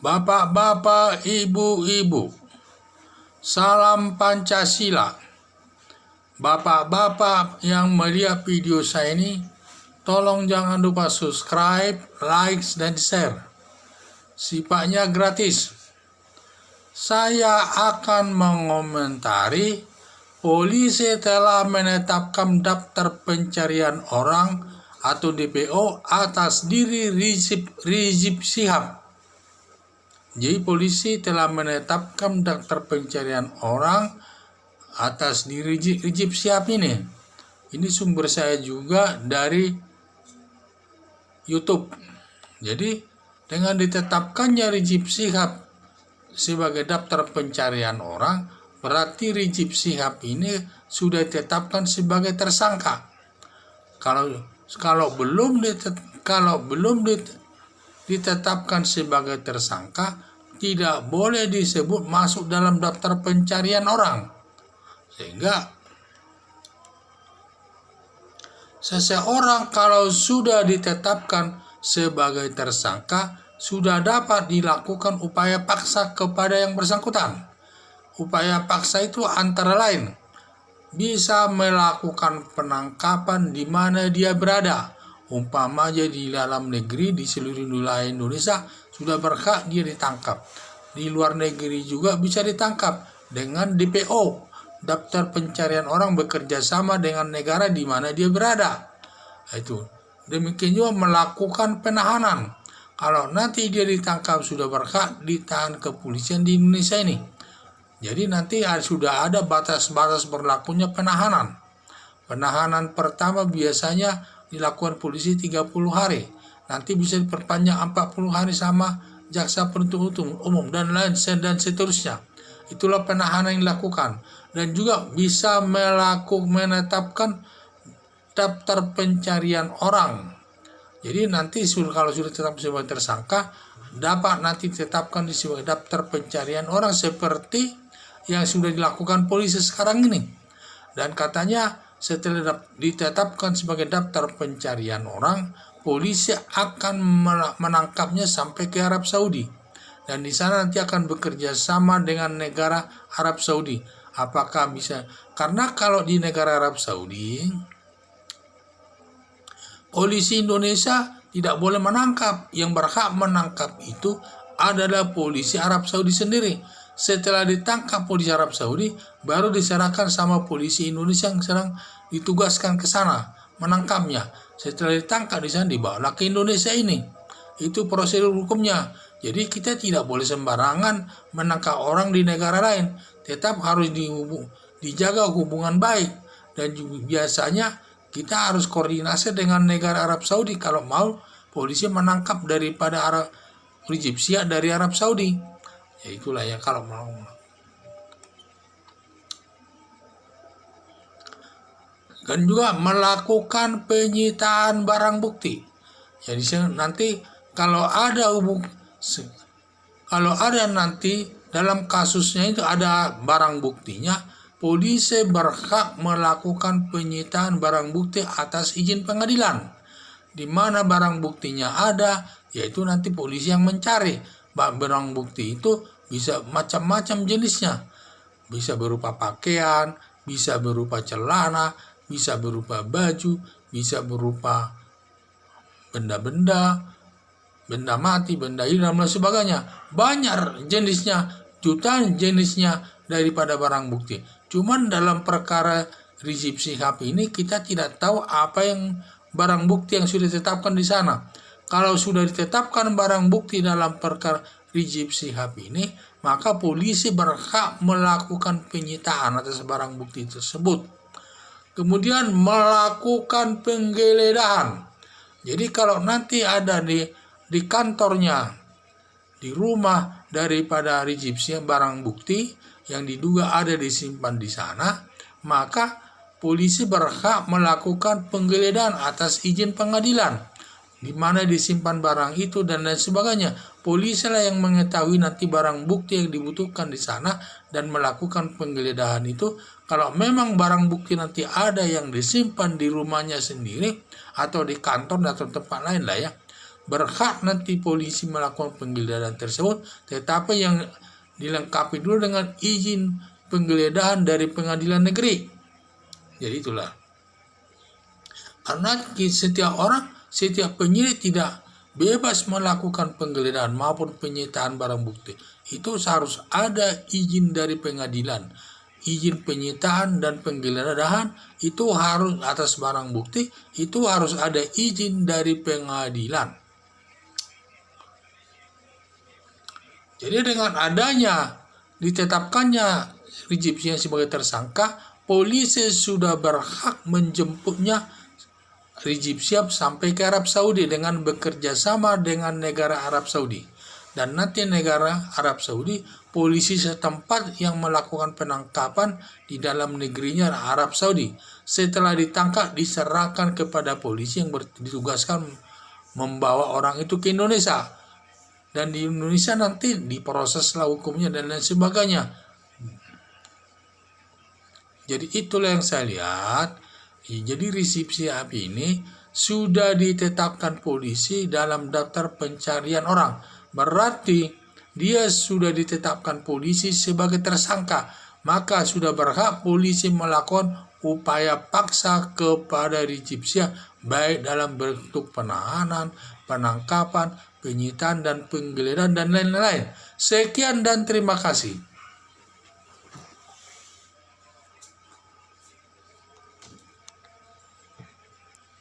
Bapak-bapak, ibu-ibu, salam Pancasila. Bapak-bapak yang melihat video saya ini, tolong jangan lupa subscribe, like, dan share. Sifatnya gratis. Saya akan mengomentari polisi telah menetapkan daftar pencarian orang atau DPO atas diri Rizik Syihab. Jadi polisi telah menetapkan daftar pencarian orang atas diri Rizik Syihab ini. Ini sumber saya juga dari YouTube. Jadi dengan ditetapkannya Rizik Syihab sebagai daftar pencarian orang, berarti Rizik Syihab ini sudah ditetapkan sebagai tersangka. Kalau belum ditetapkan sebagai tersangka, tidak boleh disebut masuk dalam daftar pencarian orang. Sehingga seseorang kalau sudah ditetapkan sebagai tersangka, sudah dapat dilakukan upaya paksa kepada yang bersangkutan. Upaya paksa itu antara lain bisa melakukan penangkapan di mana dia berada. Umpamanya di dalam negeri, di seluruh wilayah Indonesia sudah berhak dia ditangkap. Di luar negeri juga bisa ditangkap dengan DPO, daftar pencarian orang, bekerja sama dengan negara di mana dia berada. Itu. Demikian juga melakukan penahanan. Kalau nanti dia ditangkap sudah berhak ditahan kepolisian di Indonesia ini. Jadi nanti sudah ada batas-batas berlakunya penahanan. Penahanan pertama biasanya dilakukan polisi 30 hari. Nanti bisa diperpanjang 40 hari sama jaksa penuntut umum dan lain dan seterusnya. Itulah penahanan yang dilakukan. Dan juga bisa menetapkan daftar pencarian orang. Jadi nanti kalau sudah tetap sebagai tersangka, dapat nanti ditetapkan di sebagai daftar pencarian orang seperti yang sudah dilakukan polisi sekarang ini. Dan katanya setelah ditetapkan sebagai daftar pencarian orang, polisi akan menangkapnya sampai ke Arab Saudi. Dan di sana nanti akan bekerja sama dengan negara Arab Saudi. Apakah bisa? Karena kalau di negara Arab Saudi, polisi Indonesia tidak boleh menangkap. Yang berhak menangkap itu adalah polisi Arab Saudi sendiri. Setelah ditangkap polisi Arab Saudi, baru diserahkan sama polisi Indonesia yang sedang ditugaskan ke sana menangkapnya. Setelah ditangkap di sana dibawa ke Indonesia ini. Itu prosedur hukumnya. Jadi kita tidak boleh sembarangan menangkap orang di negara lain. Tetap harus dijaga hubungan baik. Dan juga biasanya kita harus koordinasi dengan negara Arab Saudi kalau mau polisi menangkap daripada Rizik Syihab dari Arab Saudi. Ya itulah ya kalau mau. Dan juga melakukan penyitaan barang bukti. Jadi nanti kalau ada nanti dalam kasusnya itu ada barang buktinya, polisi berhak melakukan penyitaan barang bukti atas izin pengadilan. Di mana barang buktinya ada, yaitu nanti polisi yang mencari. Barang bukti itu bisa macam-macam jenisnya. Bisa berupa pakaian, bisa berupa celana, bisa berupa baju, bisa berupa benda-benda, benda mati, benda hilang, dan sebagainya. Banyak jenisnya, jutaan jenisnya daripada barang bukti. Cuman dalam perkara Rizik Syihab ini kita tidak tahu apa yang barang bukti yang sudah ditetapkan di sana. Kalau sudah ditetapkan barang bukti dalam perkara Rizik Syihab ini, maka polisi berhak melakukan penyitaan atas barang bukti tersebut. Kemudian melakukan penggeledahan. Jadi kalau nanti ada di kantornya, di rumah daripada Rizik Syihab barang bukti yang diduga ada disimpan di sana, maka polisi berhak melakukan penggeledahan atas izin pengadilan. Di mana disimpan barang itu dan lain sebagainya. Polisi lah yang mengetahui nanti barang bukti yang dibutuhkan di sana dan melakukan penggeledahan itu. Kalau memang barang bukti nanti ada yang disimpan di rumahnya sendiri atau di kantor atau tempat lain lah ya, berhak nanti polisi melakukan penggeledahan tersebut, tetapi yang dilengkapi dulu dengan izin penggeledahan dari pengadilan negeri. Jadi itulah. Karena setiap penyidik tidak bebas melakukan penggeledahan maupun penyitaan barang bukti. Itu harus ada izin dari pengadilan. Izin penyitaan dan penggeledahan itu harus atas barang bukti, itu harus ada izin dari pengadilan. Jadi dengan adanya ditetapkannya Rizik Syihab sebagai tersangka, polisi sudah berhak menjemputnya Rizik Syihab sampai ke Arab Saudi dengan bekerja sama dengan negara Arab Saudi. Dan nanti negara Arab Saudi, polisi setempat yang melakukan penangkapan di dalam negerinya Arab Saudi. Setelah ditangkap, diserahkan kepada polisi yang ditugaskan membawa orang itu ke Indonesia. Dan di Indonesia nanti diproseslah hukumnya dan lain sebagainya. Jadi itulah yang saya lihat. Jadi Rizik Syihab ini sudah ditetapkan polisi dalam daftar pencarian orang. Berarti dia sudah ditetapkan polisi sebagai tersangka. Maka sudah berhak polisi melakukan upaya paksa kepada Rizik Syihab, baik dalam bentuk penahanan, penangkapan, penyitaan, dan penggeledahan, dan lain-lain. Sekian dan terima kasih.